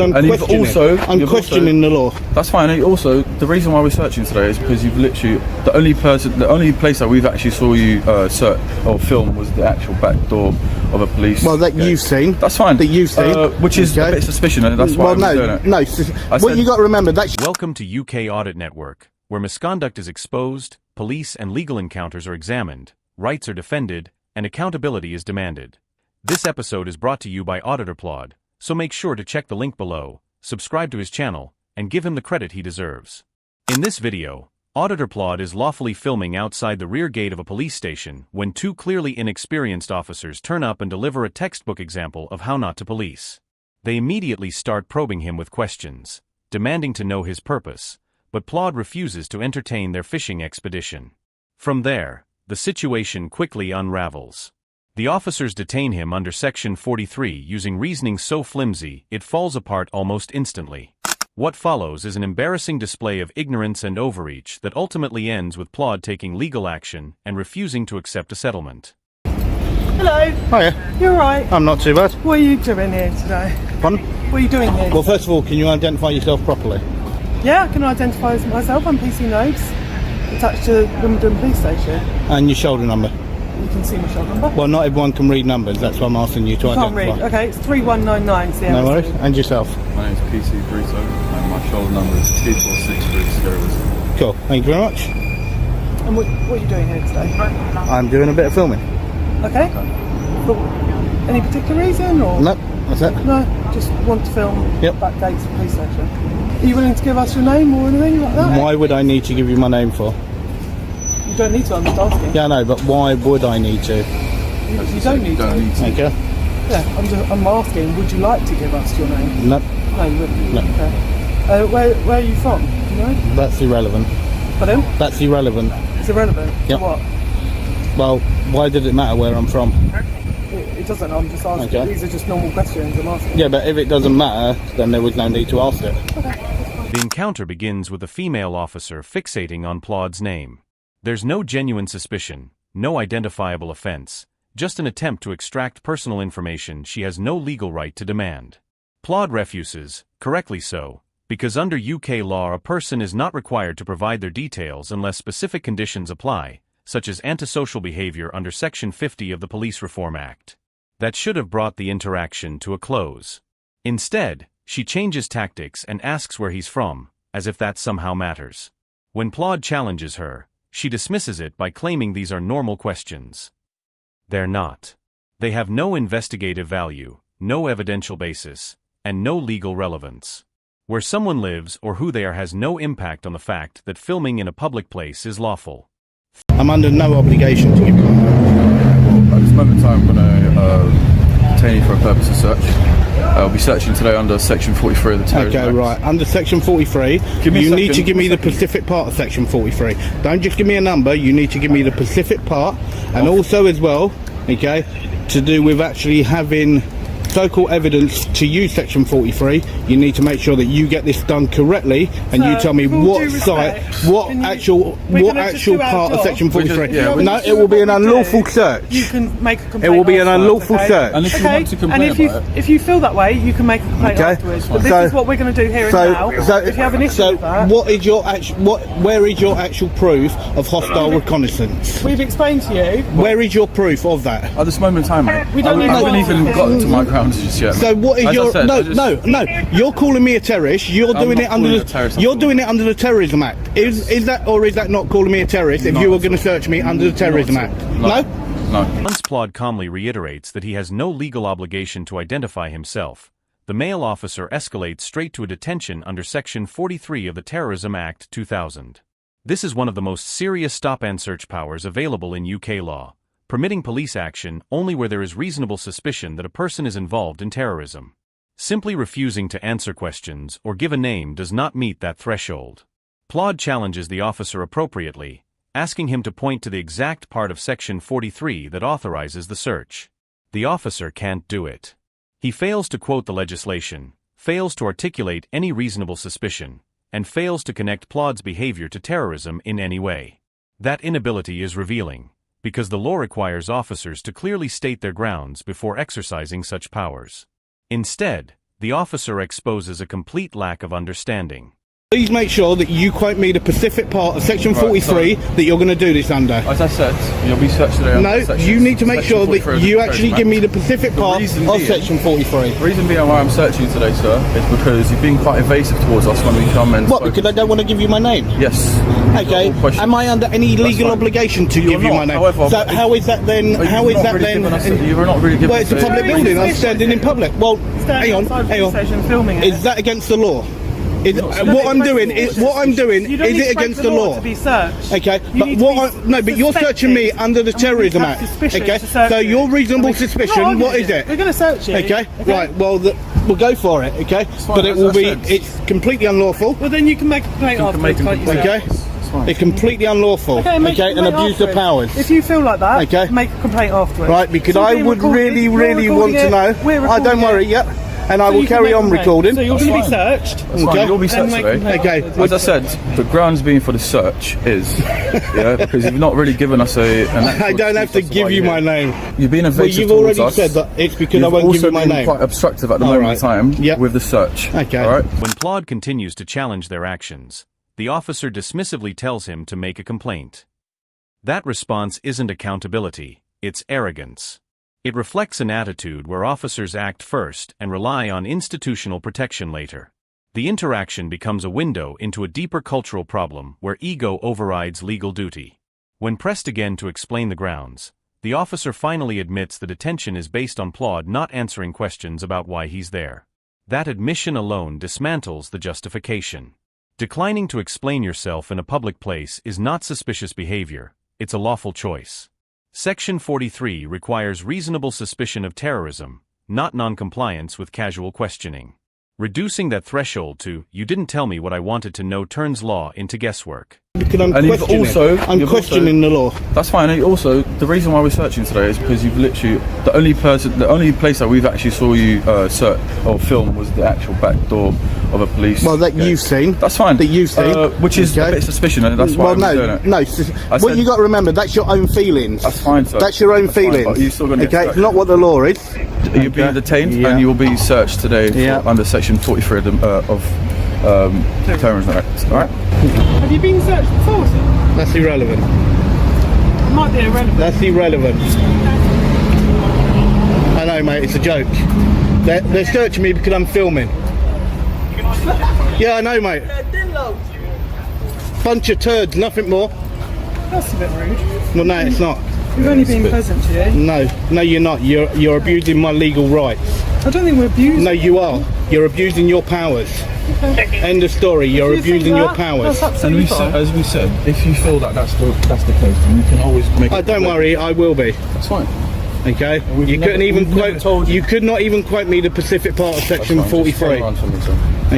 I'm questioning the law. That's fine. And also, the reason why we're searching today is because you've literally the only place that we've actually saw you search or film was the actual back door of a police. Well, that you've seen. That's fine. That you've seen, which is a bit suspicious, and that's why I'm doing it. No. What you got to remember that. Welcome to UK Audit Network, where misconduct is exposed, police and legal encounters are examined, rights are defended, and accountability is demanded. This episode is brought to you by Auditor, so make sure to check the link below, subscribe to his channel, and give him the credit he deserves. In this video, Auditor is lawfully filming outside the rear gate of a police station when two clearly inexperienced officers turn up and deliver a textbook example of how not to police. They immediately start probing him with questions, demanding to know his purpose, but Plod refuses to entertain their fishing expedition. From there, the situation quickly unravels. The officers detain him under Section 43 using reasoning so flimsy it falls apart almost instantly. What follows is an embarrassing display of ignorance and overreach that ultimately ends with Plod taking legal action and refusing to accept a settlement. Hello. Hiya. You alright? I'm not too bad. What are you doing here today? Pardon? What are you doing here? Well, first of all, can you identify yourself properly? Yeah, I can identify myself. I'm PC Nodes, attached to Wimbledon Police Station. And your shoulder number? You can see my shoulder number. Well, not everyone can read numbers, that's why I'm asking you to identify. Can't read. Okay, it's 3199. No worries. And yourself? My name's PC Brito, and my shoulder number is 2463. Cool. Thank you very much. And what are you doing here today? I'm doing a bit of filming. Okay. For any particular reason, or? No, that's it. No, just want to film back gates of the police station. Are you willing to give us your name or anything like that? Why would I need to give you my name for? You don't need to, I'm just asking. Yeah, I know, but why would I need to? You don't need to. Thank you. Yeah, I'm asking, would you like to give us your name? No. No, you wouldn't? No. Okay. Where are you from? Do you know? That's irrelevant. Pardon? That's irrelevant. It's irrelevant? Yep. For what? Well, why did it matter where I'm from? It doesn't, I'm just asking. Okay. These are just normal questions I'm asking. Yeah, but if it doesn't matter, then there was no need to ask it. Okay. The encounter begins with a female officer fixating on Plod's name. There's no genuine suspicion, no identifiable offense, just an attempt to extract personal information she has no legal right to demand. Plod refuses, correctly so, because under UK law a person is not required to provide their details unless specific conditions apply, such as antisocial behavior under Section 50 of the Police Reform Act. That should have brought the interaction to a close. Instead, she changes tactics and asks where he's from, as if that somehow matters. When Plod challenges her, she dismisses it by claiming these are normal questions. They're not. They have no investigative value, no evidential basis, and no legal relevance. Where someone lives or who they are has no impact on the fact that filming in a public place is lawful. I'm under no obligation to give you my name. Well, at this moment in time, I'm going to detain you for a purpose of search. I'll be searching today under Section 43 of the Terrorism Act. Okay, right. Under Section 43, you need to give me the specific part of Section 43. Don't just give me a number, you need to give me the specific part. And also as well, okay, to do with actually having so-called evidence to use Section 43, you need to make sure that you get this done correctly, and you tell me what site, what actual part of Section 43. No, it will be an unlawful search. You can make a complaint. It will be an unlawful search. And if you want to complain about it, if you feel that way, you can make a complaint afterwards. But this is what we're going to do here and now. If you have an issue with that, what is your where is your actual proof of hostile reconnaissance? we've explained to you. Where is your proof of that? at this moment in time, mate, We don't I haven't even gotten to my grounds just yet. So what is As your I said, no? You're calling me a terrorist. You're doing it under the Terrorism Act. Is that or is that not calling me a terrorist? If you were going to search me under the Terrorism Act, no. Once Plod calmly reiterates that he has no legal obligation to identify himself, the male officer escalates straight to a detention under Section 43 of the Terrorism Act 2000. This is one of the most serious stop-and-search powers available in UK law, permitting police action only where there is reasonable suspicion that a person is involved in terrorism. Simply refusing to answer questions or give a name does not meet that threshold. Plod challenges the officer appropriately, asking him to point to the exact part of Section 43 that authorizes the search. The officer can't do it. He fails to quote the legislation, fails to articulate any reasonable suspicion, and fails to connect Plod's behavior to terrorism in any way. That inability is revealing, because the law requires officers to clearly state their grounds before exercising such powers. Instead, The officer exposes a complete lack of understanding. Please make sure that you quote me the specific part of section 43 that you're going to do this under. As I said, you'll be searched today. No, you need to make sure that you actually give me the specific part of section 43. The reason being why I'm searching today, sir, is because you've been quite evasive towards us when we come and... What, because I don't want to give you my name? Yes. Okay, am I under any legal obligation to give you my name? However, so how is that then? How is that then? You're not really giving Well, it's a public building. I'm standing in public. Well, hang on. Is that against the law? What I'm doing is it against the law? To be searched. Okay, but you're searching me under the Terrorism Act. Okay, so your reasonable suspicion, what is it? We're going to search you. Okay, right. Well, we'll go for it. Okay, but it will be. It's completely unlawful. Well, then you can make a complaint afterwards. Okay. It's completely unlawful. Okay, and abuse of powers. If you feel like that, make a complaint afterwards. Right, because I would really want to know. Don't worry. Yep. And I will carry on recording. So you're going to be searched. Okay. You'll be searched today. Okay. As I said, the grounds being for the search is, because you've not really given us an actual I don't have to give you my name. You've been evasive Well, towards you've already us. said that it's because I won't give you my name. You've also been quite obstructive at the moment in time with the search. Okay. All right. When Plod continues to challenge their actions, the officer dismissively tells him to make a complaint. That response isn't accountability, it's arrogance. It reflects an attitude where officers act first and rely on institutional protection later. The interaction becomes a window into a deeper cultural problem where ego overrides legal duty. When pressed again to explain the grounds, the officer finally admits the detention is based on Plod not answering questions about why he's there. That admission alone dismantles the justification. Declining to explain yourself in a public place is not suspicious behavior, it's a lawful choice. Section 43 requires reasonable suspicion of terrorism, not non-compliance with casual questioning. Reducing that threshold to, you didn't tell me what I wanted to know, turns law into guesswork. Because I'm questioning the law. That's fine. And also, the reason why we're searching today is because you've literally the only place that we've actually saw you search or film was the actual back door of a police. Well, that you've seen. That's fine. That you've seen, which is a bit suspicious, and that's why I'm doing it. No. What you got to remember, that's your own feelings. That's fine, sir. That's your own feelings. Fine, you're still going to okay, it's not what the law is. You'll be detained and you will be searched today under Section 43 of Terrorism Act. All right. Have you been searched before, sir? That's irrelevant. It might be irrelevant. That's irrelevant. I know, mate. It's a joke. They're searching me because I'm filming. Yeah, I know, mate. Bunch of turds, nothing more. That's a bit rude. No, it's not. We've only been pleasant to you. No, you're not. You're abusing my legal rights. I don't think we're abusing. No, you are. You're abusing your powers. Okay. End of story. You're abusing your powers. And as we said, if you feel that that's the case, then you can always make. Don't worry, I will be. That's fine. Okay. You couldn't even quote. You could not even quote me the specific part of Section 43.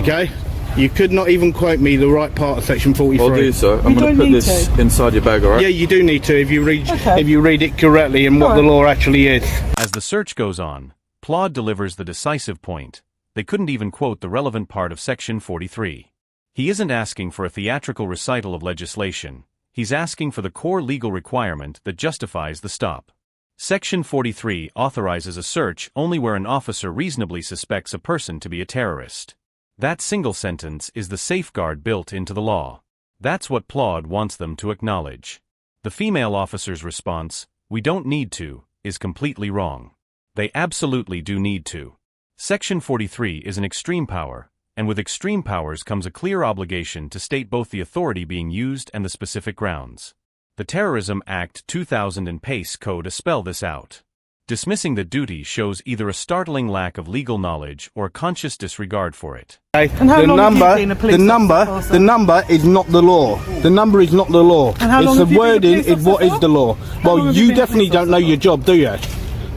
Okay. You could not even quote me the right part of Section 43. I'll do, sir. I'm going to put this inside your bag, all right? Yeah, you do need to if you read it correctly and what the law actually is. As the search goes on, Plod delivers the decisive point. They couldn't even quote the relevant part of Section 43. He isn't asking for a theatrical recital of legislation. He's asking for the core legal requirement that justifies the stop. Section 43 authorizes a search only where an officer reasonably suspects a person to be a terrorist. That single sentence is the safeguard built into the law. That's what Plod wants them to acknowledge. The female officer's response, "We don't need to," is completely wrong. They absolutely do need to. Section 43 is an extreme power, and with extreme powers comes a clear obligation to state both the authority being used and the specific grounds. The Terrorism Act 2000 and PACE Code spell this out. Dismissing the duty shows either a startling lack of legal knowledge or a conscious disregard for it. And how long have you been a police officer? The number is not the law. The number is not the law. And how long it's the have you been a wording police is what officer is the law. Well, you definitely don't know your job, do you?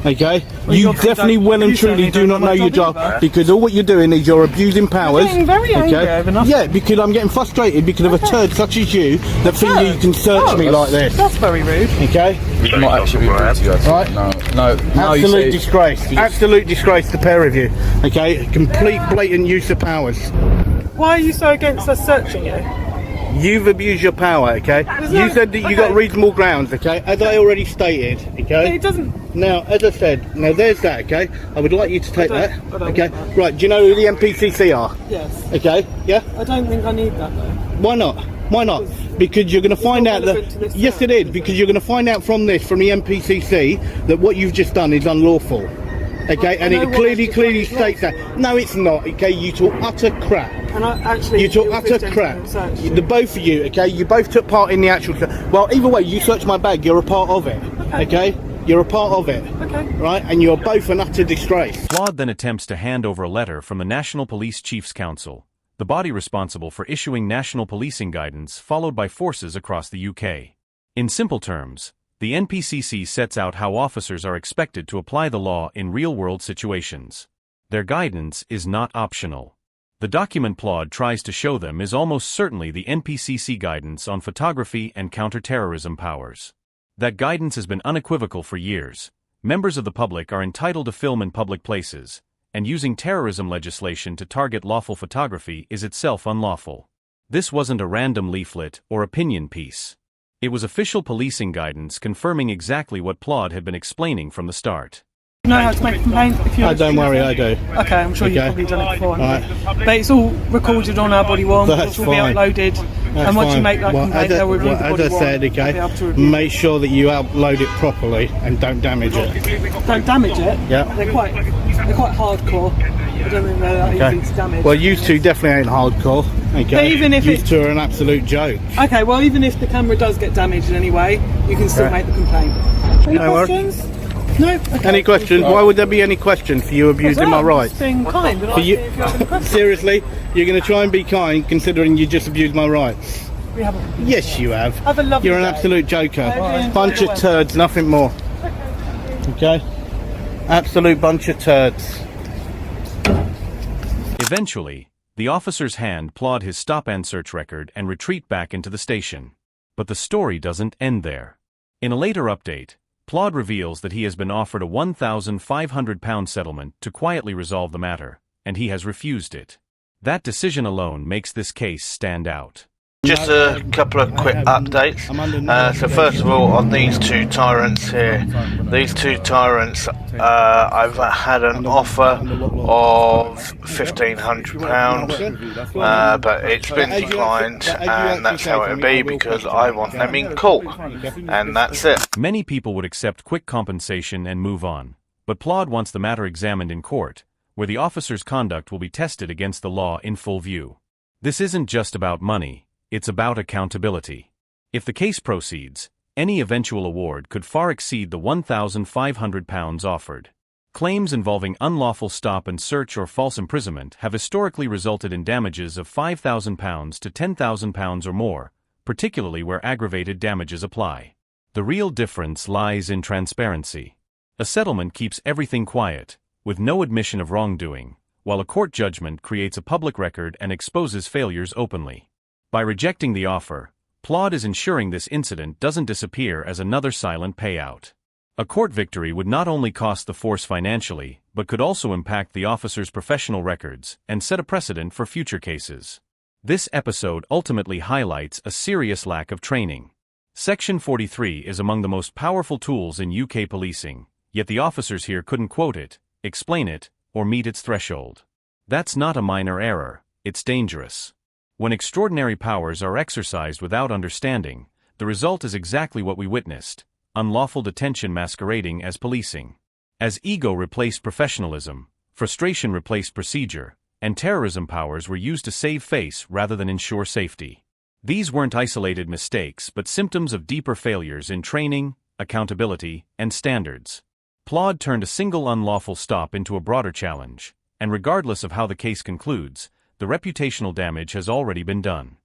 Okay? You definitely well and truly do not know your job because all what you're doing is you're abusing powers. You're getting very angry over nothing. Yeah, because I'm getting frustrated because of a turd such as you that think you can search me like this. That's very rude. Okay? We've not actually been rude to you, right? No. Absolute disgrace. Absolute disgrace, the pair of you. Okay? Complete blatant use of powers. Why are you so against us searching you? You've abused your power, okay? You said that you got reasonable grounds, okay? As I already stated, okay? It doesn't. Now, as I said, now there's that, okay? I would like you to take that, I don't okay? want that. Right, do you know who the NPCC are? Yes. Okay, yeah? I don't think I need that though. Why not? Why not? Because you're going to find not out relevant to that... this Yes, it now, is, because you're going to find out from the NPCC, that what you've just done is unlawful. Okay, and know it what clearly, I've just done is states that. No, it's not, okay? You talk utter crap. And I actually... You took it was utter this crap. gentleman searched The both of you, okay? You both took part in the actual... Well, either way, you searched my bag. You're a part of it, okay? You're a part of it, Okay. right? And you're both an utter disgrace. Plod then attempts to hand over a letter from the National Police Chiefs Council, the body responsible for issuing national policing guidance followed by forces across the UK. In simple terms, the NPCC sets out how officers are expected to apply the law in real-world situations. Their guidance is not optional. The document Plod tries to show them is almost certainly the NPCC guidance on photography and counter-terrorism powers. That guidance has been unequivocal for years. Members of the public are entitled to film in public places, and using terrorism legislation to target lawful photography is itself unlawful. This wasn't a random leaflet or opinion piece. It was official policing guidance confirming exactly what Plod had been explaining from the start. You know how to make a complaint if you're... Oh, don't worry, I do. Okay, I'm sure you've Okay. probably done it before. haven't you? Alright. But it's all recorded on our body worn, That's which will be fine. uploaded. That's and once fine. you make that Well, complaint, they'll review the body as I said, worn, okay, they'll be able to review make sure that you upload it properly and don't damage it. it. Don't damage it. Yeah. They're quite hardcore. I don't think they're that Okay. easy to damage. Well, you two definitely ain't hardcore. Okay. But even if you it- two are an absolute joke. Okay, well, even if the camera does get damaged in any way, you can still Okay. make the complaint. Any No worries. questions? No? Okay. Any questions? Why would there be any questions for you abusing my I'm rights? just being kind. For you, If you have any questions. seriously, you're going to try and be kind, considering you just abused my rights. We haven't. Yes, you have. Have a lovely You're an day. absolute joker. Okay. Bunch of turds, nothing more. Okay? Absolute bunch of turds. Eventually, the officers hand Plod his stop and search record and retreat back into the station. But the story doesn't end there. In a later update, Plod reveals that he has been offered a £1,500 settlement to quietly resolve the matter, and he has refused it. That decision alone makes this case stand out. Just a couple of quick updates. So first of all, on these two tyrants here, these two tyrants, I've had an offer of £1,500, but it's been declined, and that's how it'll be because I want them in court, and that's it. Many people would accept quick compensation and move on, but Plod wants the matter examined in court, where the officer's conduct will be tested against the law in full view. This isn't just about money. It's about accountability. If the case proceeds, any eventual award could far exceed the £1,500 offered. Claims involving unlawful stop and search or false imprisonment have historically resulted in damages of £5,000 to £10,000 or more, particularly where aggravated damages apply. The real difference lies in transparency. A settlement keeps everything quiet, with no admission of wrongdoing, while a court judgment creates a public record and exposes failures openly. By rejecting the offer, Plod is ensuring this incident doesn't disappear as another silent payout. A court victory would not only cost the force financially, but could also impact the officer's professional records and set a precedent for future cases. This episode ultimately highlights a serious lack of training. Section 43 is among the most powerful tools in UK policing, yet the officers here couldn't quote it, explain it, or meet its threshold. That's not a minor error, it's dangerous. When extraordinary powers are exercised without understanding, the result is exactly what we witnessed: unlawful detention masquerading as policing. As ego replaced professionalism, frustration replaced procedure, and terrorism powers were used to save face rather than ensure safety. These weren't isolated mistakes but symptoms of deeper failures in training, accountability, and standards. Plod turned a single unlawful stop into a broader challenge, and regardless of how the case concludes, the reputational damage has already been done.